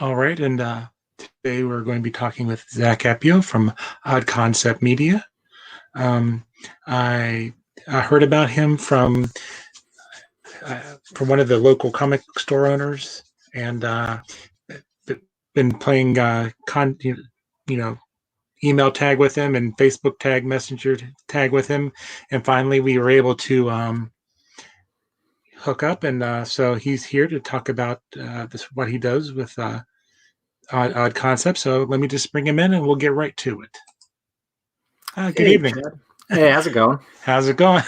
All right, and today we're going to be talking with Zach Appio from Odd Concept Media. Um, I, I heard about him from one of the local comic book store owners, and been playing you know email tag with him and Facebook tag messenger tag with him, and finally we were able to hook up, and so he's here to talk about this what he does with odd concept. So let me just bring him in, and we'll get right to it. Good Hey, evening. Chad. Hey, how's it going? How's it going?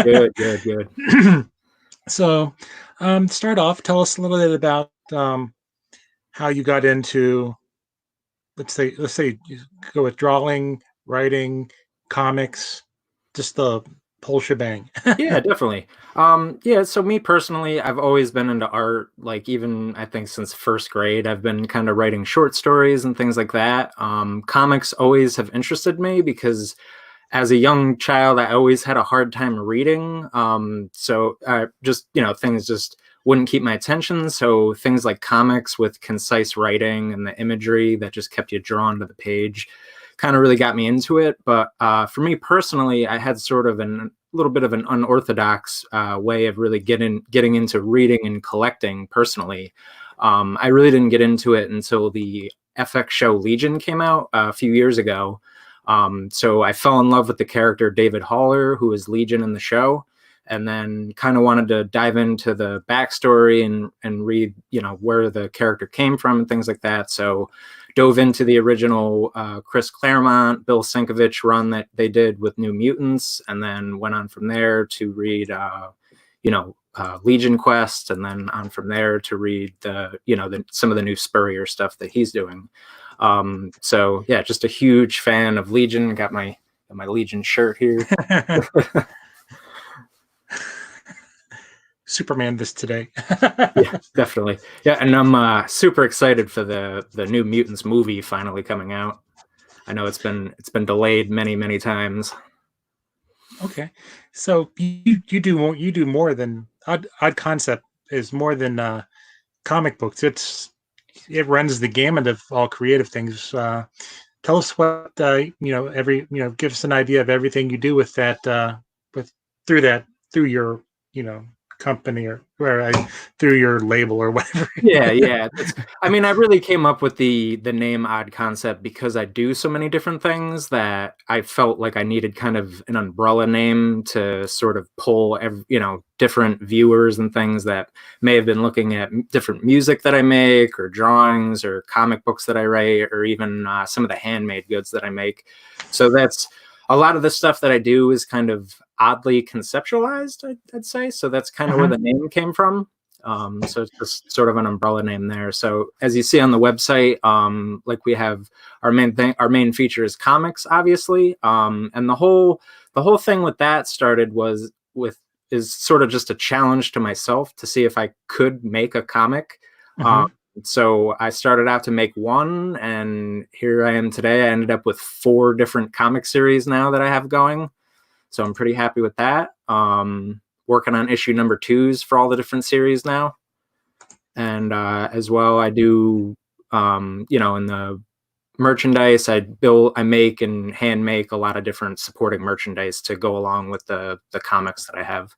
Good, good, good. So, start off. Tell us a little bit about how you got into. Let's say, you go with drawing, writing, comics, just the whole shebang. Yeah, definitely. Yeah, so me personally, I've always been into art, like even I think since first grade, I've been kind of writing short stories and things like that. Comics always have interested me because as a young child, I always had a hard time reading. So just, things just wouldn't keep my attention. So things like comics with concise writing and the imagery that just kept you drawn to the page kind of really got me into it. But for me personally, I had sort of a little bit of an unorthodox way of really getting into reading and collecting personally. I really didn't get into it until the FX show Legion came out a few years ago. So I fell in love with the character David Haller, who is Legion in the show, and then kind of wanted to dive into the backstory and read, where the character came from and things like that. So dove into the original Chris Claremont, Bill Sienkiewicz run that they did with New Mutants, and then went on from there to read, Legion Quest, and then on from there to read some of the new Spurrier stuff that he's doing. So yeah, just a huge fan of Legion. Got my Legion shirt here. Superman this today. Yeah, definitely. Yeah, and I'm super excited for the New Mutants movie finally coming out. I know it's been delayed many times. Okay, so you do more than odd concept is more than comic books. It runs the gamut of all creative things. Tell us what give us an idea of everything you do with that with through your company or through your label or whatever. Yeah. I mean, I really came up with the name Odd Concept because I do so many different things that I felt like I needed kind of an umbrella name to sort of pull different viewers and things that may have been looking at different music that I make or drawings or comic books that I write or even some of the handmade goods that I make. So that's a lot of the stuff that I do is kind of oddly conceptualized, I'd say. So that's kind of where the name came from. So it's just sort of an umbrella name there. So as you see on the website, like we have our main feature is comics, obviously. And the whole thing with that started is sort of just a challenge to myself to see if I could make a comic. So I started out to make one, and here I am today. I ended up with 4 different comic series now that I have going. So I'm pretty happy with that. Working on issue number 2s for all the different series now. And as well, I do, in the merchandise, I make and hand make a lot of different supporting merchandise to go along with the comics that I have.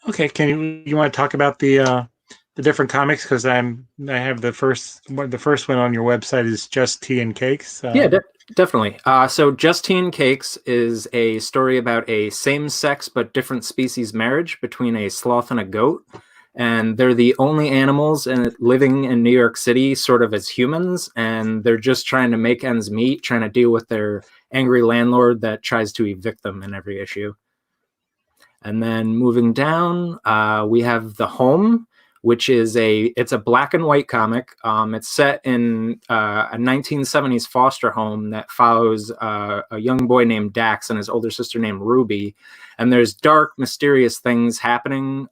Okay, you want to talk about the different comics, because I have the first one on your website is Just Tea and Cakes. Yeah, definitely. So Just Tea and Cakes is a story about a same-sex but different species marriage between a sloth and a goat. And they're the only animals living in New York City sort of as humans. And they're just trying to make ends meet, trying to deal with their angry landlord that tries to evict them in every issue. And then moving down, we have The Home, which is it's a black and white comic. It's set in a 1970s foster home that follows a young boy named Dax and his older sister named Ruby. And there's dark, mysterious things happening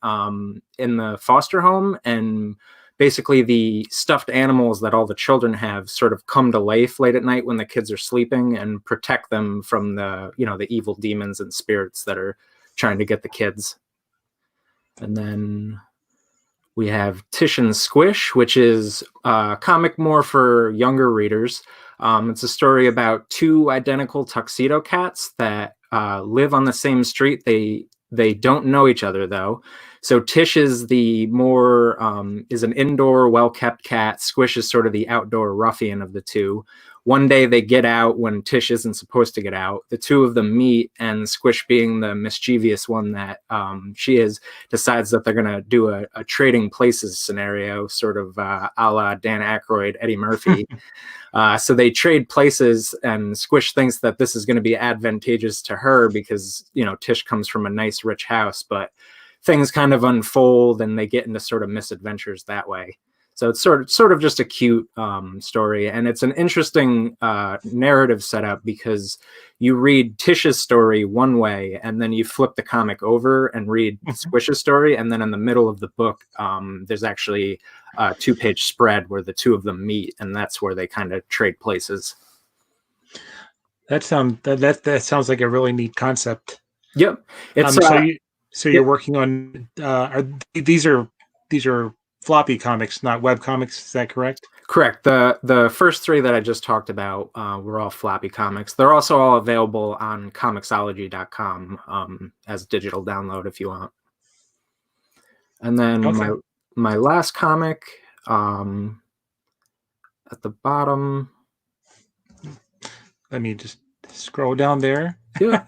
in the foster home. And basically the stuffed animals that all the children have sort of come to life late at night when the kids are sleeping and protect them from the evil demons and spirits that are trying to get the kids. And then We have Tish and Squish, which is a comic more for younger readers. It's a story about two identical tuxedo cats that live on the same street. They don't know each other though. So Tish is the more is an indoor, well-kept cat. Squish is sort of the outdoor ruffian of the two. One day they get out when Tish isn't supposed to get out. The two of them meet, and Squish, being the mischievous one that she is, decides that they're going to do a trading places scenario, sort of a la Dan Aykroyd, Eddie Murphy. So they trade places, and Squish thinks that this is going to be advantageous to her because, you know, Tish comes from a nice, rich house, but things kind of unfold and they get into sort of misadventures that way. So it's sort of just a cute story, and it's an interesting narrative setup because you read Tish's story one way, and then you flip the comic over and read Squish's story, and then in the middle of the book, there's actually a 2-page spread where the two of them meet, and that's where they kind of trade places. That sounds like a really neat concept. Yep, it's so you're working on these are floppy comics, not web comics. Is that correct? Correct. The first three that I just talked about were all floppy comics. They're also all available on Comixology.com as digital download if you want. And then Okay. my last comic at the bottom. Let me just scroll down there. Yeah.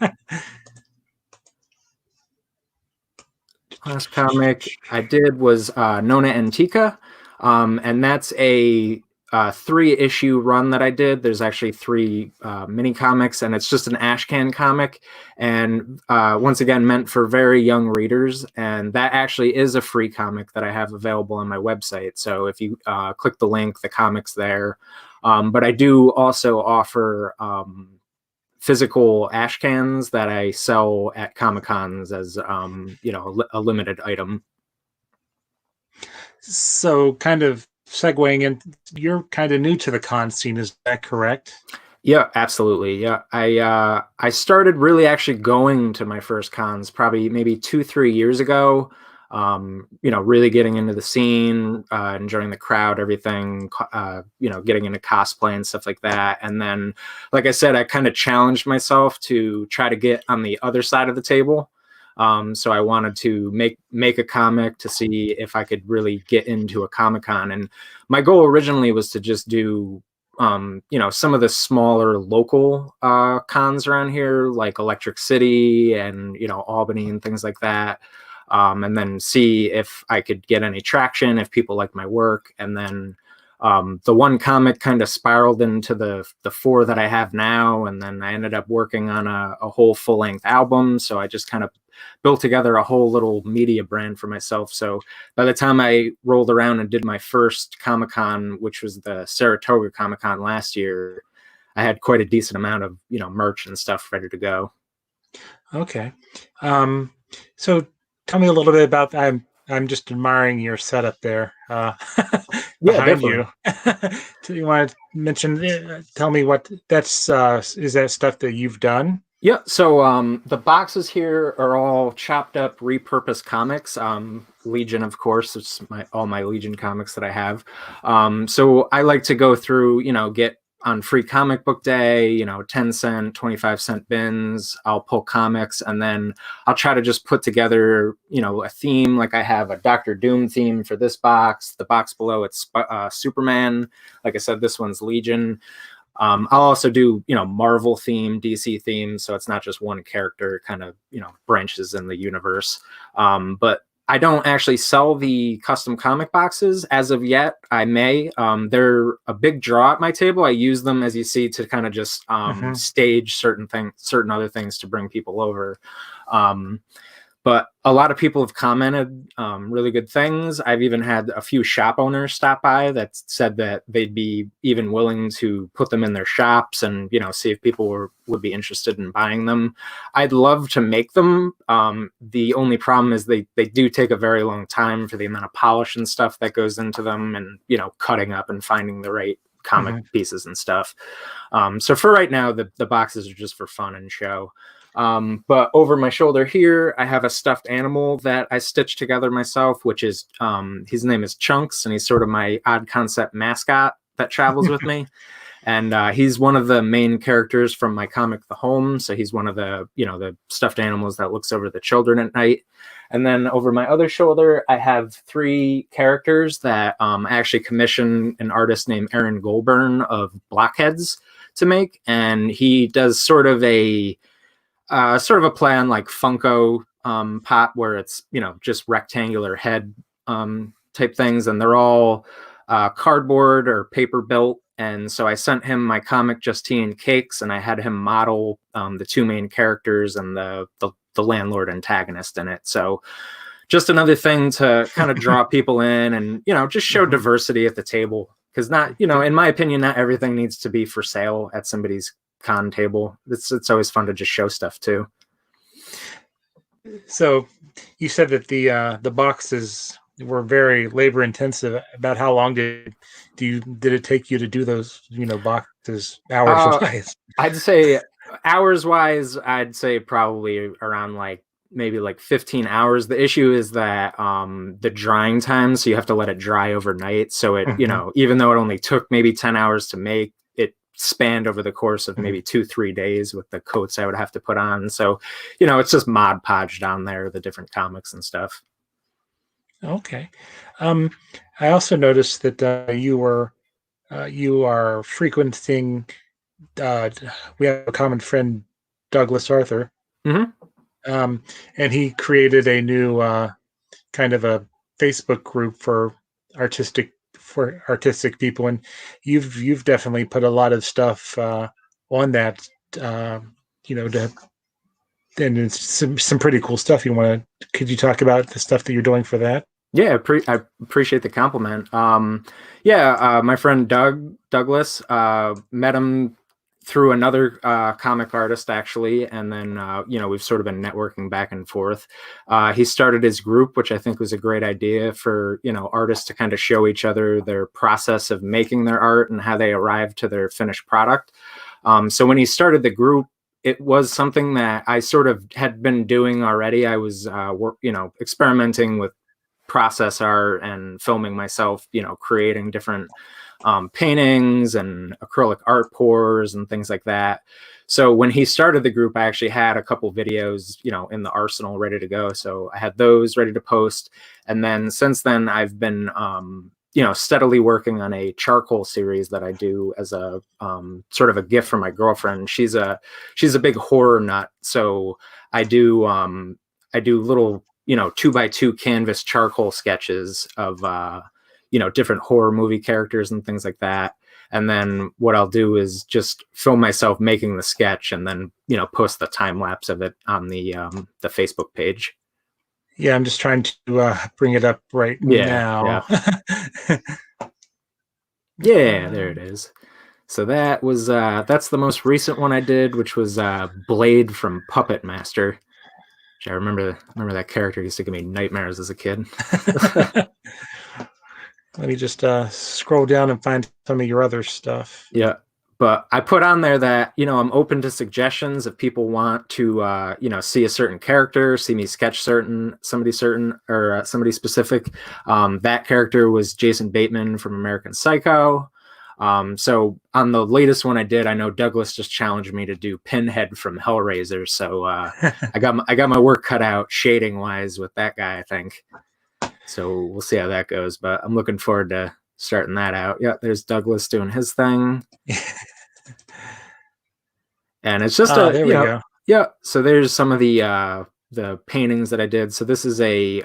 Last comic I did was Nona Antica, and that's a 3-issue run that I did. There's actually 3 mini comics, and it's just an ashcan comic, and once again meant for very young readers. And that actually is a free comic that I have available on my website. So if you click the link, the comic's there. But I do also offer physical ash cans that I sell at Comic-Cons as you know, a limited item. So kind of segueing in, you're kind of new to the con scene, is that correct? Yeah, absolutely. Yeah, I started really actually going to my first cons probably maybe 2-3 years ago. You know, really getting into the scene, enjoying the crowd, everything, you know, getting into cosplay and stuff like that. And then, like I said, I kind of challenged myself to try to get on the other side of the table. So I wanted to make a comic to see if I could really get into a Comic-Con. And my goal originally was to just do, you know, some of the smaller local cons around here, like Electric City and, you know, Albany and things like that. And then see if I could get any traction, if people like my work. And then the one comic kind of spiraled into the 4 that I have now. And then I ended up working on a whole full-length album. So I just kind of built together a whole little media brand for myself. So by the time I rolled around and did my first Comic-Con, which was the Saratoga Comic-Con last year, I had quite a decent amount of, you know, merch and stuff ready to go. Okay. So tell me a little bit about I'm just admiring your setup there behind you. Do you want to mention? Tell me what that's. Is that stuff that you've done? Yeah. So the boxes here are all chopped up, repurposed comics. Legion, of course, it's all my Legion comics that I have. So I like to go through, you know, get on Free Comic Book Day, you know, 10-cent, 25-cent bins. I'll pull comics, and then I'll try to just put together, you know, a theme. Like I have a Doctor Doom theme for this box. The box below, it's Superman. Like I said, this one's Legion. I'll also do, you know, Marvel theme, DC theme, so it's not just one character, kind of, you know, branches in the universe. But I don't actually sell the custom comic boxes as of yet. I may. They're a big draw at my table. I use them, as you see, to kind of just stage certain other things to bring people over. But a lot of people have commented really good things. I've even had a few shop owners stop by that said that they'd be even willing to put them in their shops and, you know, see if people would be interested in buying them. I'd love to make them. The only problem is they do take a very long time for the amount of polish and stuff that goes into them, and, you know, cutting up and finding the right comic pieces and stuff. So for right now, the boxes are just for fun and show. But over my shoulder here, I have a stuffed animal that I stitched together myself, which is his name is Chunks, and he's sort of my odd concept mascot that travels with me. And he's one of the main characters from my comic, The Home. So he's one of the, the stuffed animals that looks over the children at night. And then over my other shoulder, I have 3 characters that I actually commissioned an artist named Aaron Goulburn of Blockheads to make. And he does sort of a play on like Funko Pop, where it's, just rectangular head type things. And they're all cardboard or paper built. And so I sent him my comic, Just Tea and Cakes, and I had him model the 2 main characters and the landlord antagonist in it. So just another thing to kind of draw people in and, just show diversity at the table. Because not, in my opinion, not everything needs to be for sale at somebody's con table. It's always fun to just show stuff too. So you said that the boxes were very labor intensive. About how long did it take you to do those, boxes hours wise? I'd say hours wise, I'd say probably around maybe 15 hours. The issue is that the drying time, so you have to let it dry overnight. So it, even though it only took maybe 10 hours to make, it spanned over the course of maybe 2-3 days with the coats I would have to put on. So, it's just Mod Podge down there, the different comics and stuff. Okay. I also noticed that you are frequenting. We have a common friend, Douglas Arthur, and he created a new kind of a Facebook group for artistic people, and you've definitely put a lot of stuff on that. And it's some pretty cool stuff. Could you talk about the stuff that you're doing for that? Yeah, I appreciate the compliment. My friend Douglas, met him through another comic artist, actually, and then we've sort of been networking back and forth. He started his group, which I think was a great idea for artists to kind of show each other their process of making their art and how they arrive to their finished product. So when he started the group, it was something that I sort of had been doing already. I was, experimenting with process art and filming myself, creating different paintings and acrylic art pours and things like that. So when he started the group, I actually had a couple videos, in the arsenal ready to go. So I had those ready to post. And then since then, I've been, steadily working on a charcoal series that I do as a sort of a gift for my girlfriend. She's a big horror nut. So I do little, 2x2 canvas charcoal sketches of, different horror movie characters and things like that. And then what I'll do is just film myself making the sketch and then, post the time lapse of it on the Facebook page. Yeah, I'm just trying to bring it up right now. Yeah, there it is. So that was that's the most recent one I did, which was Blade from Puppet Master. Which I remember that character used to give me nightmares as a kid. Let me just scroll down and find some of your other stuff. Yeah. But I put on there that, I'm open to suggestions if people want to, see a certain character, see me sketch somebody specific. That character was Jason Bateman from American Psycho. So on the latest one I did, I know Douglas just challenged me to do Pinhead from Hellraiser. So I got my work cut out shading wise with that guy, I think. So we'll see how that goes. But I'm looking forward to starting that out. Yeah, there's Douglas doing his thing. And it's just there we go. Yeah, so there's some of the paintings that I did. So this is a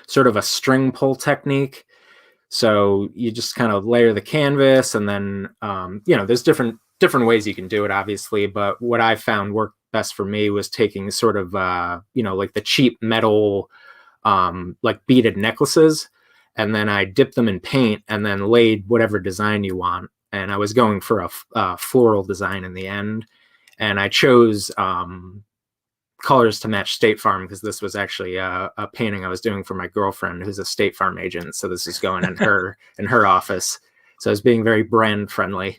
sort of a string pull technique. So you just kind of layer the canvas, and then there's different ways you can do it, obviously. But what I found worked best for me was taking sort of like the cheap metal like beaded necklaces, and then I dipped them in paint and then laid whatever design you want. And I was going for a floral design in the end. And I chose colors to match State Farm because this was actually a painting I was doing for my girlfriend, who's a State Farm agent. So this is going in her office. So I was being very brand friendly.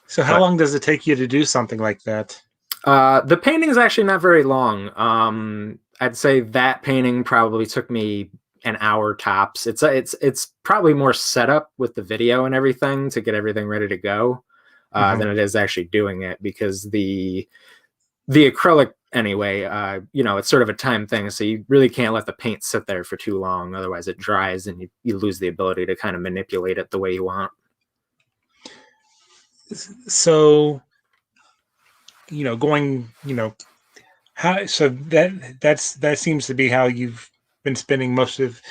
So how But long does it take you to do something like that? the painting is actually not very long. I'd say that painting probably took me an hour tops. It's probably more setup with the video and everything to get everything ready to go Hmm. than it is actually doing it, because the acrylic anyway, it's sort of a time thing, so you really can't let the paint sit there for too long, otherwise it dries and you lose the ability to kind of manipulate it the way you want. So, going, how, so that seems to be how you've been spending most of,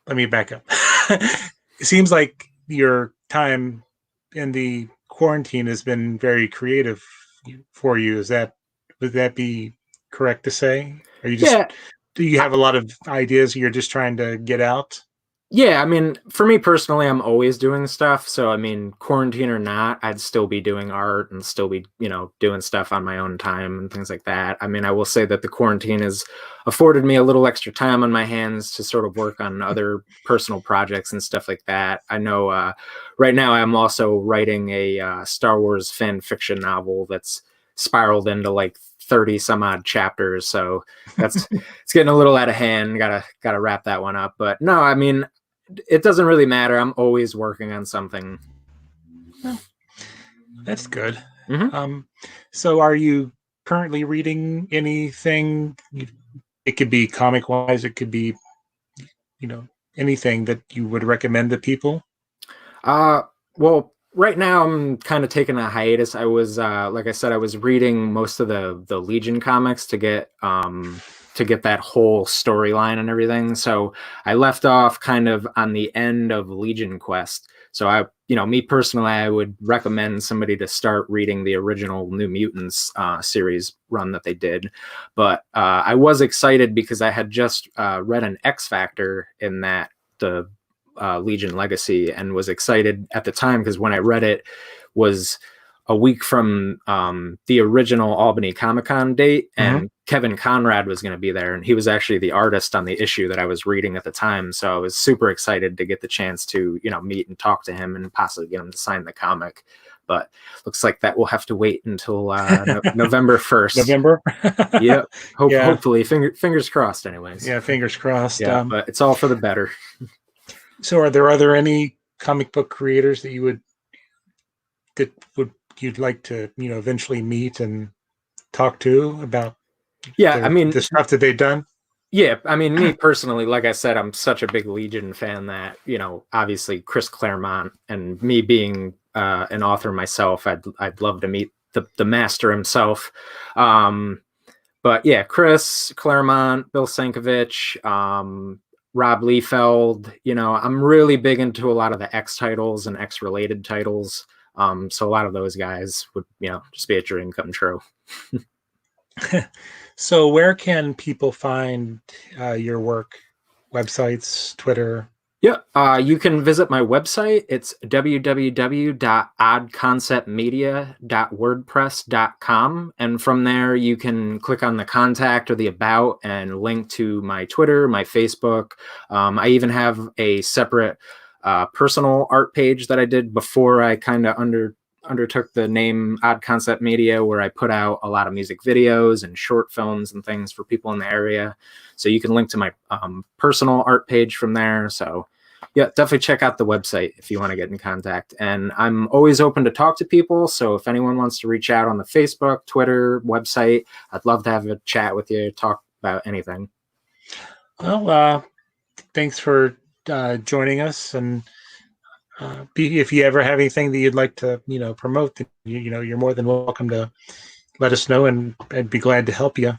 let me back up. It seems like your time in the quarantine has been very creative for you. Would that be correct to say? Are you just, Yeah, do you have a lot of ideas you're just trying to get out? Yeah, I mean, for me personally, I'm always doing stuff. So, I mean, quarantine or not, I'd still be doing art and still be, doing stuff on my own time and things like that. I mean, I will say that the quarantine has afforded me a little extra time on my hands to sort of work on other personal projects and stuff like that. I know right now I'm also writing a Star Wars fan fiction novel that's spiraled into like 30 some odd chapters. So that's it's getting a little out of hand. Gotta wrap that one up. But no, I mean, it doesn't really matter. I'm always working on something. Well, that's good. Hmm. Um, so are you currently reading anything? It could be comic wise, it could be, you know, anything that you would recommend to people. Uh, well, right now I'm kind of taking a hiatus. Like I said, I was reading most of the Legion comics to get that whole storyline and everything. So I left off kind of on the end of Legion Quest. So me personally, I would recommend somebody to start reading the original New Mutants series run that they did. But I was excited because I had just read an X Factor in the Legion Legacy, and was excited at the time because when I read it was a week from the original Albany Comic Con date, Mm-hmm. and Kevin Conrad was going to be there, and he was actually the artist on the issue that I was reading at the time. So I was super excited to get the chance to meet and talk to him and possibly get him to sign the comic. But looks like that will have to wait until November 1st. November. Yep. Yeah, Hopefully, fingers crossed. Anyways, yeah. Fingers crossed. yeah, but it's all for the better. So, are there any comic book creators that would you'd like to eventually meet and talk to about Yeah, I their mean, the stuff that they've done? Yeah, I mean, me personally, like I said, I'm such a big Legion fan that, obviously Chris Claremont, and me being an author myself, I'd love to meet the master himself. Um, but yeah, Chris Claremont, Bill Sienkiewicz, Rob Liefeld, I'm really big into a lot of the X titles and X related titles. So a lot of those guys would, just be a dream come true. So, where can people find your work? Websites, Twitter. Yeah, you can visit my website. It's www.oddconceptmedia.wordpress.com. And from there, you can click on the contact or the about and link to my Twitter, my Facebook. I even have a separate personal art page that I did before I kind of undertook the name Odd Concept Media, where I put out a lot of music videos and short films and things for people in the area. So you can link to my personal art page from there. So yeah, definitely check out the website if you want to get in contact. And I'm always open to talk to people. So if anyone wants to reach out on the Facebook, Twitter, website, I'd love to have a chat with you, talk about anything. Well, thanks for joining us, and if you ever have anything that you'd like to promote, then you're more than welcome to let us know, and I'd be glad to help you.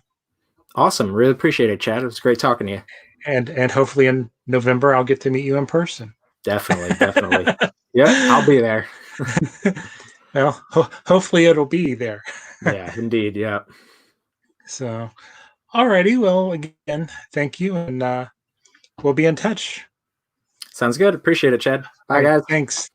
Awesome. Really appreciate it, Chad. It was great talking to you. And hopefully in November I'll get to meet you in person. Definitely, definitely. Yeah, I'll be there. Well, hopefully it'll be there. Yeah, indeed. Yeah. So, alrighty. Well, again, thank you, and we'll be in touch. Sounds good. Appreciate it, Chad. All Bye, right. guys. Thanks.